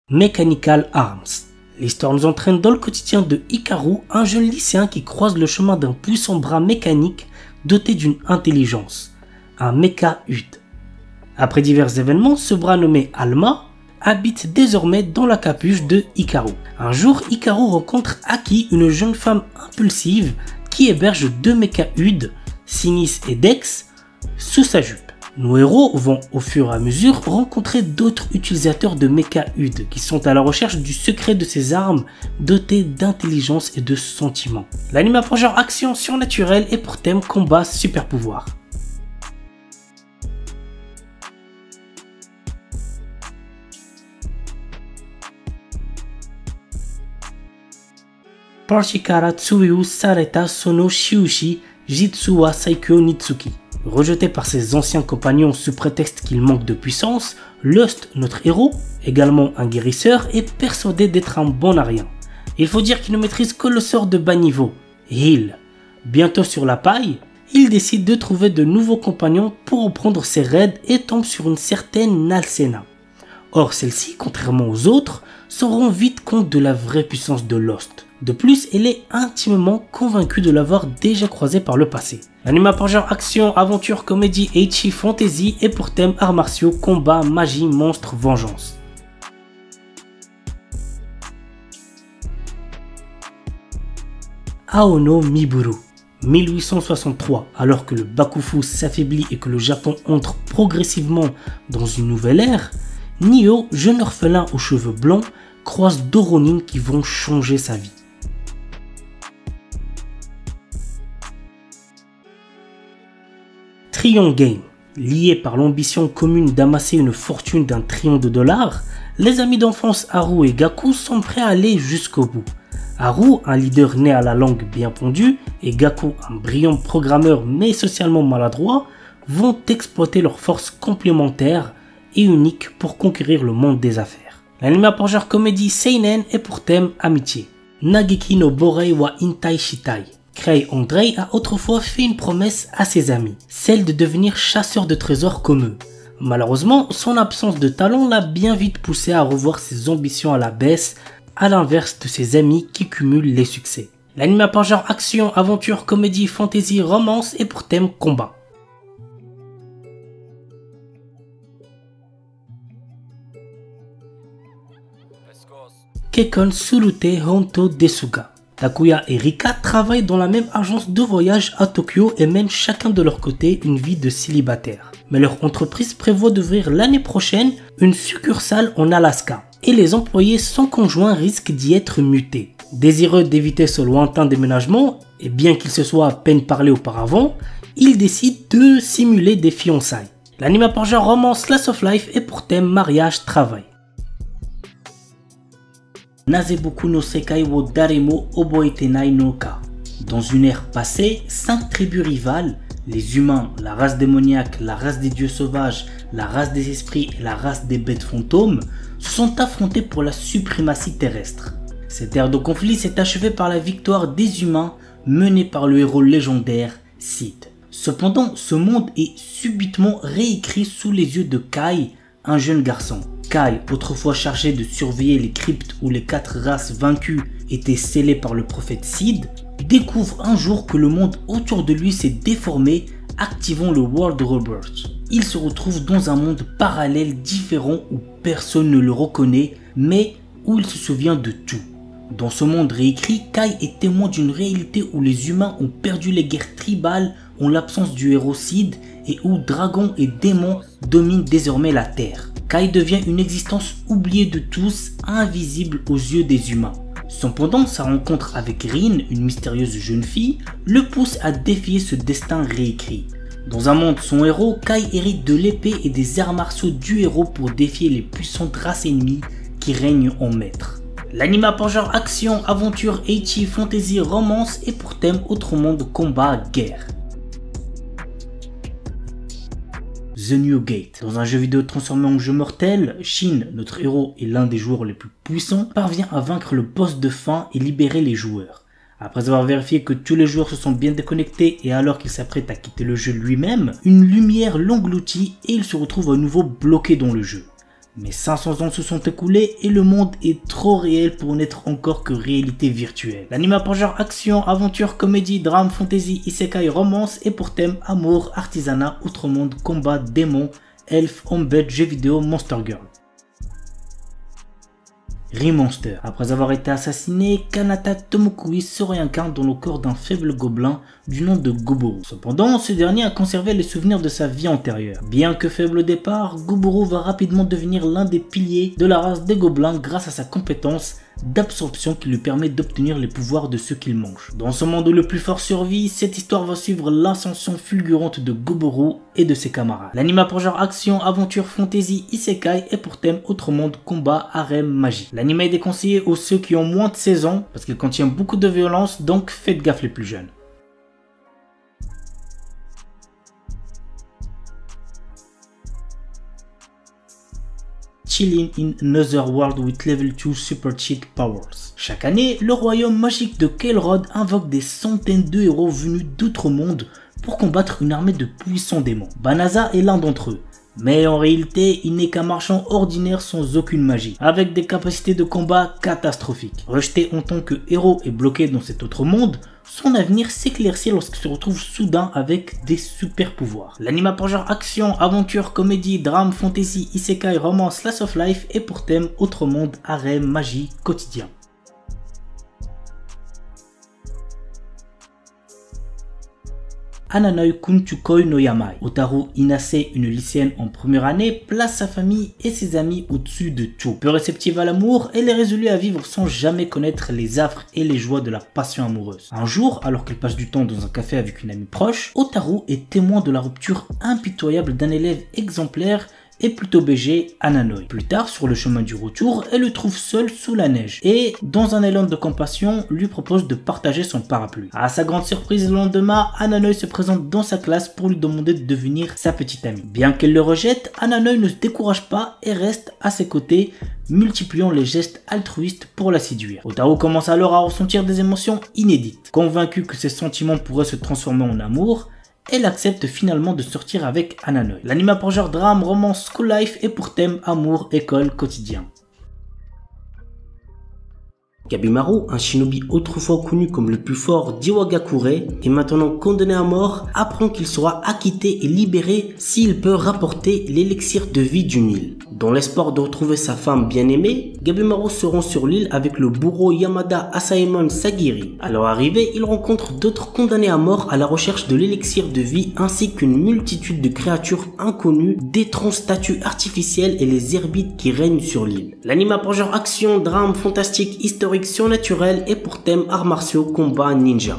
Mechanical Arms. L'histoire nous entraîne dans le quotidien de Hikaru, un jeune lycéen qui croise le chemin d'un puissant bras mécanique doté d'une intelligence, un mecha-Ud. Après divers événements, ce bras nommé Alma habite désormais dans la capuche de Hikaru. Un jour, Hikaru rencontre Aki, une jeune femme impulsive qui héberge deux mecha-Ud, Sinis et Dex, sous sa jupe. Nos héros vont au fur et à mesure rencontrer d'autres utilisateurs de mecha-Ud qui sont à la recherche du secret de ces armes dotées d'intelligence et de sentiments. L'anime a pour genre action surnaturelle et pour thème combat super pouvoir. Parchikara Tsuyu Sareta Sono Shiushi Jitsu wa Saikyo Nitsuki. Rejeté par ses anciens compagnons sous prétexte qu'il manque de puissance, Lust, notre héros, également un guérisseur, est persuadé d'être un bon à rien. Il faut dire qu'il ne maîtrise que le sort de bas niveau, Heal. Bientôt sur la paille, il décide de trouver de nouveaux compagnons pour reprendre ses raids et tombe sur une certaine Nalsena. Or celle-ci, contrairement aux autres, se rend vite compte de la vraie puissance de Lust. De plus, elle est intimement convaincue de l'avoir déjà croisé par le passé. L'anime a pour genre action, aventure, comédie, ecchi, fantasy et pour thème arts martiaux, combat, magie, monstre, vengeance. Aono Miburu. 1863, alors que le Bakufu s'affaiblit et que le Japon entre progressivement dans une nouvelle ère, Nio, jeune orphelin aux cheveux blancs, croise deux Ronin qui vont changer sa vie. Trion Game. Liés par l'ambition commune d'amasser une fortune d'un trillion de dollars, les amis d'enfance Haru et Gaku sont prêts à aller jusqu'au bout. Haru, un leader né à la langue bien pondue, et Gaku, un brillant programmeur mais socialement maladroit, vont exploiter leurs forces complémentaires et uniques pour conquérir le monde des affaires. L'anime a pour genre comédie seinen et pour thème amitié. Nageki no Borei wa Intai Shitai. Kei Andrei a autrefois fait une promesse à ses amis, celle de devenir chasseur de trésors comme eux. Malheureusement, son absence de talent l'a bien vite poussé à revoir ses ambitions à la baisse, à l'inverse de ses amis qui cumulent les succès. L'anime a pour genre action, aventure, comédie, fantasy, romance et pour thème combat. Kekkon Surute Honto Desuga. Takuya et Rika travaillent dans la même agence de voyage à Tokyo et mènent chacun de leur côté une vie de célibataire. Mais leur entreprise prévoit d'ouvrir l'année prochaine une succursale en Alaska et les employés sans conjoint risquent d'y être mutés. Désireux d'éviter ce lointain déménagement, et bien qu'ils se soient à peine parlé auparavant, ils décident de simuler des fiançailles. L'anime a pour genre romance slice of life et pour thème mariage-travail. Nazeboku no Sekai wo Daremo Oboetenai no Ka. Dans une ère passée, 5 tribus rivales, les humains, la race démoniaque, la race des dieux sauvages, la race des esprits et la race des bêtes fantômes, se sont affrontées pour la suprématie terrestre. Cette ère de conflit s'est achevée par la victoire des humains menée par le héros légendaire Sid. Cependant, ce monde est subitement réécrit sous les yeux de Kai, un jeune garçon. Kai, autrefois chargé de surveiller les cryptes où les 4 races vaincues étaient scellées par le prophète Sid, découvre un jour que le monde autour de lui s'est déformé, activant le World Rebirth. Il se retrouve dans un monde parallèle différent où personne ne le reconnaît, mais où il se souvient de tout. Dans ce monde réécrit, Kai est témoin d'une réalité où les humains ont perdu les guerres tribales en l'absence du héros Sid et où dragons et démons dominent désormais la Terre. Kai devient une existence oubliée de tous, invisible aux yeux des humains. Cependant, sa rencontre avec Rin, une mystérieuse jeune fille, le pousse à défier ce destin réécrit. Dans un monde sans héros, Kai hérite de l'épée et des arts martiaux du héros pour défier les puissantes races ennemies qui règnent en maître. L'anime a pour genre action, aventure, ecchi, fantasy, romance et pour thème autre monde, combat, guerre. The New Gate. Dans un jeu vidéo transformé en jeu mortel, Shin, notre héros et l'un des joueurs les plus puissants, parvient à vaincre le boss de fin et libérer les joueurs. Après avoir vérifié que tous les joueurs se sont bien déconnectés et alors qu'il s'apprête à quitter le jeu lui-même, une lumière l'engloutit et il se retrouve à nouveau bloqué dans le jeu. Mais 500 ans se sont écoulés et le monde est trop réel pour n'être encore que réalité virtuelle. L'anime a pour genre action, aventure, comédie, drame, fantasy, isekai, romance et pour thème amour, artisanat, outre-monde, combat, démons, elfes, hommes-bêtes, jeux vidéo, monster girl. Remonster. Après avoir été assassiné, Kanata Tomokui se réincarne dans le corps d'un faible gobelin du nom de Goboro. Cependant, ce dernier a conservé les souvenirs de sa vie antérieure. Bien que faible au départ, Goboro va rapidement devenir l'un des piliers de la race des gobelins grâce à sa compétence d'absorption qui lui permet d'obtenir les pouvoirs de ceux qu'il mange. Dans ce monde où le plus fort survit, cette histoire va suivre l'ascension fulgurante de Goboro et de ses camarades. L'anime a pour genre action, aventure, fantasy, isekai et pour thème autre monde, combat, harem, magie. L'anime est déconseillé aux ceux qui ont moins de 16 ans parce qu'il contient beaucoup de violence, donc faites gaffe les plus jeunes. Chilling in Another World with Level 2 Super Cheat Powers. Chaque année, le royaume magique de Kael'Rod invoque des centaines de héros venus d'outre-monde pour combattre une armée de puissants démons. Banaza est l'un d'entre eux. Mais en réalité, il n'est qu'un marchand ordinaire sans aucune magie, avec des capacités de combat catastrophiques. Rejeté en tant que héros et bloqué dans cet autre monde, son avenir s'éclaircit lorsqu'il se retrouve soudain avec des super pouvoirs. L'anime a pour genre action, aventure, comédie, drame, fantasy, isekai, romance, slice of life et pour thème autre monde, harem, magie, quotidien. Ananoi Kunchukoi no Yamai. Otaru Inase, une lycéenne en première année, place sa famille et ses amis au-dessus de tout. Peu réceptive à l'amour, elle est résolue à vivre sans jamais connaître les affres et les joies de la passion amoureuse. Un jour, alors qu'elle passe du temps dans un café avec une amie proche, Otaru est témoin de la rupture impitoyable d'un élève exemplaire et plutôt BG, Ananoi. Plus tard, sur le chemin du retour, elle le trouve seul sous la neige et, dans un élan de compassion, lui propose de partager son parapluie. À sa grande surprise, le lendemain, Ananoi se présente dans sa classe pour lui demander de devenir sa petite amie. Bien qu'elle le rejette, Ananoi ne se décourage pas et reste à ses côtés, multipliant les gestes altruistes pour la séduire. Otaru commence alors à ressentir des émotions inédites. Convaincue que ses sentiments pourraient se transformer en amour, elle accepte finalement de sortir avec Ananoi. L'anime a pour genre drame, romance, school life et pour thème amour, école, quotidien. Gabimaru, un shinobi autrefois connu comme le plus fort d'Iwagakure et maintenant condamné à mort, apprend qu'il sera acquitté et libéré s'il peut rapporter l'élixir de vie d'une île. Dans l'espoir de retrouver sa femme bien-aimée, Gabimaru se rend sur l'île avec le bourreau Yamada Asaemon Sagiri. À leur arrivée, il rencontre d'autres condamnés à mort à la recherche de l'élixir de vie ainsi qu'une multitude de créatures inconnues, d'étranges statues artificielles et les herbites qui règnent sur l'île. L'anime a pour genre action, drame, fantastique, historique, surnaturel et pour thème arts martiaux, combat, ninja.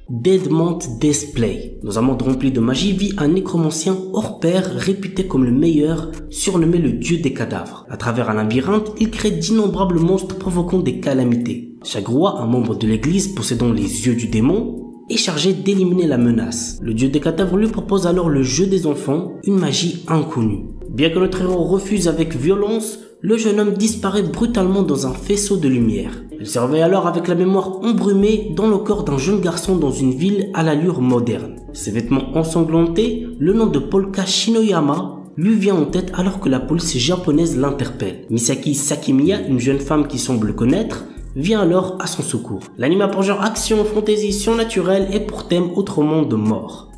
Deadmont Display. Dans un monde rempli de magie vit un nécromancien hors pair réputé comme le meilleur, surnommé le dieu des cadavres. À travers un labyrinthe, il crée d'innombrables monstres provoquant des calamités. Chaque roi, un membre de l'église possédant les yeux du démon, est chargé d'éliminer la menace. Le dieu des cadavres lui propose alors le jeu des enfants, une magie inconnue. Bien que notre héros refuse avec violence, le jeune homme disparaît brutalement dans un faisceau de lumière. Il se réveille alors avec la mémoire embrumée dans le corps d'un jeune garçon dans une ville à l'allure moderne. Ses vêtements ensanglantés, le nom de Polka Shinoyama lui vient en tête alors que la police japonaise l'interpelle. Misaki Sakimiya, une jeune femme qui semble le connaître, vient alors à son secours. L'anime a pour genre action, fantasy, surnaturel et pour thème autre monde de mort.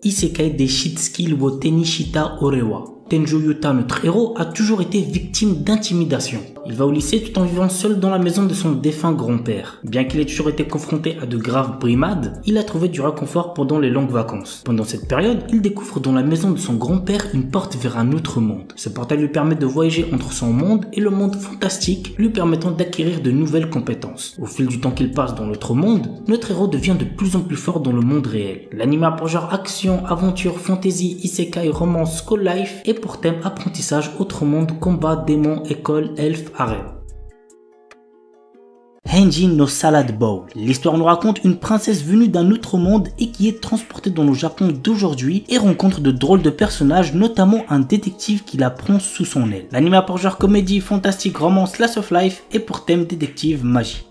Isekai de Shitsuki wo Tenishita Orewa. Tenjo Yuta, notre héros, a toujours été victime d'intimidation. Il va au lycée tout en vivant seul dans la maison de son défunt grand-père. Bien qu'il ait toujours été confronté à de graves brimades, il a trouvé du réconfort pendant les longues vacances. Pendant cette période, il découvre dans la maison de son grand-père une porte vers un autre monde. Ce portail lui permet de voyager entre son monde et le monde fantastique, lui permettant d'acquérir de nouvelles compétences. Au fil du temps qu'il passe dans l'autre monde, notre héros devient de plus en plus fort dans le monde réel. L'anime a pour genre action, aventure, fantasy, isekai, romance, school life et pour thème apprentissage, autre monde, combat, démons, école, elfe, harem. Henjin no Salad Bowl. L'histoire nous raconte une princesse venue d'un autre monde et qui est transportée dans le Japon d'aujourd'hui et rencontre de drôles de personnages, notamment un détective qui la prend sous son aile. L'anime a pour genre comédie, fantastique, romance, slice of life et pour thème détective, magie.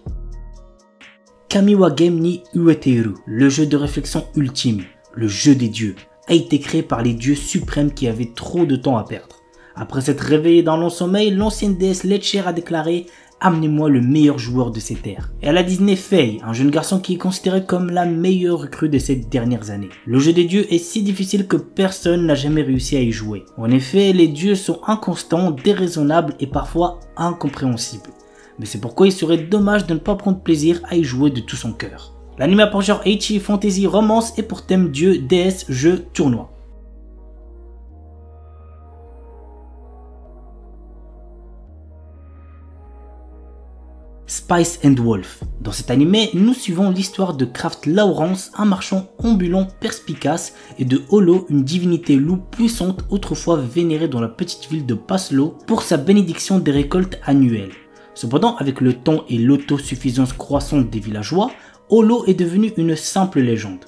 Kamiwa Game ni Ueteru, le jeu de réflexion ultime, le jeu des dieux, a été créé par les dieux suprêmes qui avaient trop de temps à perdre. Après s'être réveillé dans long sommeil, l'ancienne déesse Letcher a déclaré « Amenez-moi le meilleur joueur de ces terres ». Et elle a désigné Fei, un jeune garçon qui est considéré comme la meilleure recrue de ces dernières années. Le jeu des dieux est si difficile que personne n'a jamais réussi à y jouer. En effet, les dieux sont inconstants, déraisonnables et parfois incompréhensibles. Mais c'est pourquoi il serait dommage de ne pas prendre plaisir à y jouer de tout son cœur. L'anime a pour genre ecchi, fantasy, romance et pour thème dieu, déesse, jeu, tournoi. Spice and Wolf. Dans cet animé, nous suivons l'histoire de Kraft Lawrence, un marchand ambulant perspicace, et de Holo, une divinité loup puissante autrefois vénérée dans la petite ville de Paslo pour sa bénédiction des récoltes annuelles. Cependant, avec le temps et l'autosuffisance croissante des villageois, Holo est devenu une simple légende.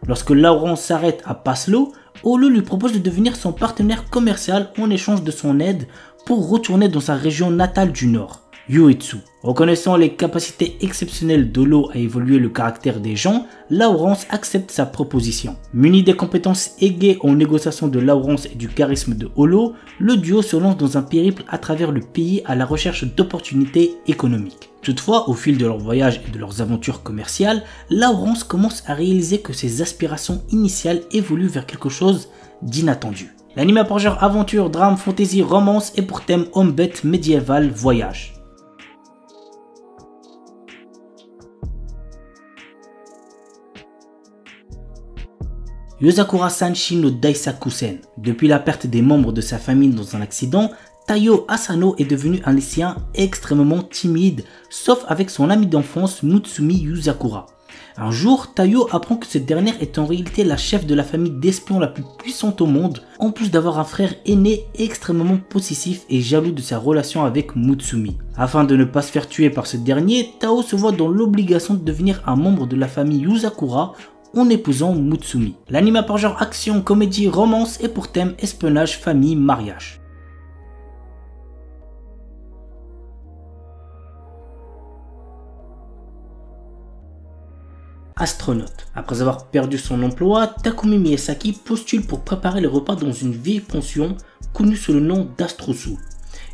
Lorsque Lawrence s'arrête à Paslo, Holo lui propose de devenir son partenaire commercial en échange de son aide pour retourner dans sa région natale du nord, Uetsu. Reconnaissant les capacités exceptionnelles d'Holo à évoluer le caractère des gens, Lawrence accepte sa proposition. Muni des compétences aiguës en négociation de Lawrence et du charisme de Holo, le duo se lance dans un périple à travers le pays à la recherche d'opportunités économiques. Toutefois, au fil de leur voyage et de leurs aventures commerciales, Lawrence commence à réaliser que ses aspirations initiales évoluent vers quelque chose d'inattendu. L'anime a pour genre aventure, drame, fantasy, romance et pour thème homme-bête, médiéval, voyage. Yozakura Sanshi no Daisakusen. Depuis la perte des membres de sa famille dans un accident, Taiyo Asano est devenu un lycéen extrêmement timide, sauf avec son ami d'enfance Mutsumi Yuzakura. Un jour, Taiyo apprend que cette dernière est en réalité la chef de la famille d'espions la plus puissante au monde, en plus d'avoir un frère aîné extrêmement possessif et jaloux de sa relation avec Mutsumi. Afin de ne pas se faire tuer par ce dernier, Tao se voit dans l'obligation de devenir un membre de la famille Yuzakura en épousant Mutsumi. L'anime a pour genre action, comédie, romance et pour thème espionnage, famille, mariage. Astronaute. Après avoir perdu son emploi, Takumi Miyazaki postule pour préparer les repas dans une vieille pension connue sous le nom d'Astrosu.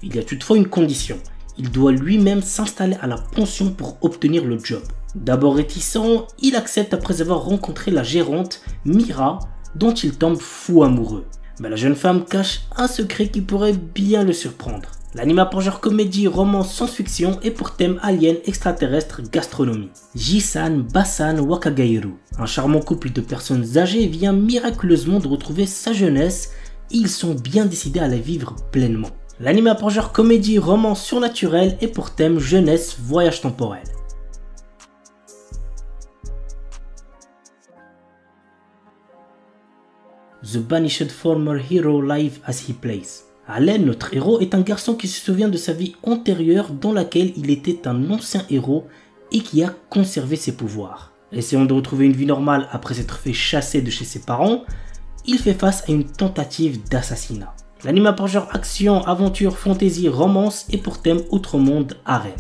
Il y a toutefois une condition. Il doit lui-même s'installer à la pension pour obtenir le job. D'abord réticent, il accepte après avoir rencontré la gérante, Mira, dont il tombe fou amoureux. Mais la jeune femme cache un secret qui pourrait bien le surprendre. L'anime a pour genre comédie, romance, science-fiction et pour thème alien, extraterrestre, gastronomie. Jisan Basan Wakagairu. Un charmant couple de personnes âgées vient miraculeusement de retrouver sa jeunesse et ils sont bien décidés à la vivre pleinement. L'anime a pour genre comédie, romance surnaturelle et pour thème jeunesse, voyage temporel. The Banished Former Hero Live as He Plays. Allen, notre héros, est un garçon qui se souvient de sa vie antérieure dans laquelle il était un ancien héros et qui a conservé ses pouvoirs. Essayant de retrouver une vie normale après s'être fait chasser de chez ses parents, il fait face à une tentative d'assassinat. L'anime a pour genre action, aventure, fantasy, romance et pour thème autre monde, harem.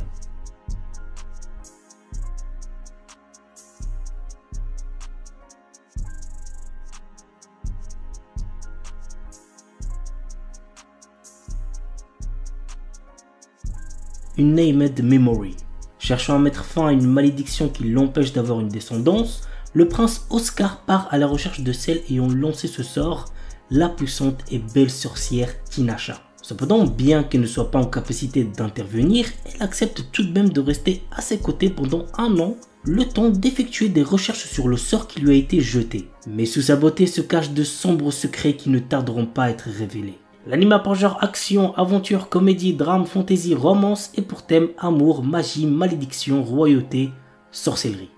Une Named Memory. Cherchant à mettre fin à une malédiction qui l'empêche d'avoir une descendance, le prince Oscar part à la recherche de celle ayant lancé ce sort, la puissante et belle sorcière Tinasha. Cependant, bien qu'elle ne soit pas en capacité d'intervenir, elle accepte tout de même de rester à ses côtés pendant un an, le temps d'effectuer des recherches sur le sort qui lui a été jeté. Mais sous sa beauté se cachent de sombres secrets qui ne tarderont pas à être révélés. L'anime a pour genre action, aventure, comédie, drame, fantasy, romance et pour thème amour, magie, malédiction, royauté, sorcellerie.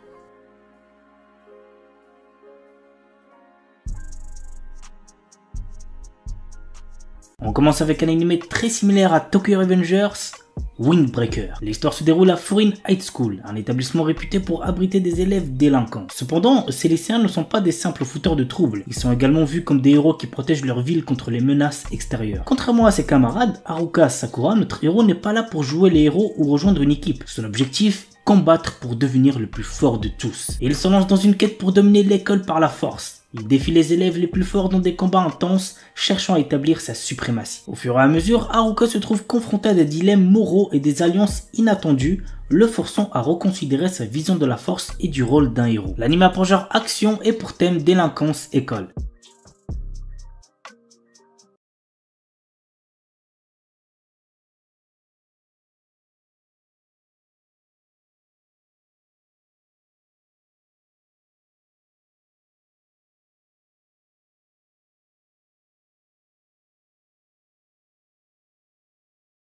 On commence avec un animé très similaire à Tokyo Revengers, Windbreaker. L'histoire se déroule à Furin High School, un établissement réputé pour abriter des élèves délinquants. Cependant, ces lycéens ne sont pas des simples fouteurs de troubles, ils sont également vus comme des héros qui protègent leur ville contre les menaces extérieures. Contrairement à ses camarades, Haruka Sakura, notre héros n'est pas là pour jouer les héros ou rejoindre une équipe. Son objectif, combattre pour devenir le plus fort de tous. Et il se lance dans une quête pour dominer l'école par la force. Il défie les élèves les plus forts dans des combats intenses, cherchant à établir sa suprématie. Au fur et à mesure, Haruka se trouve confronté à des dilemmes moraux et des alliances inattendues, le forçant à reconsidérer sa vision de la force et du rôle d'un héros. L'anime a pour genre action et pour thème délinquance école.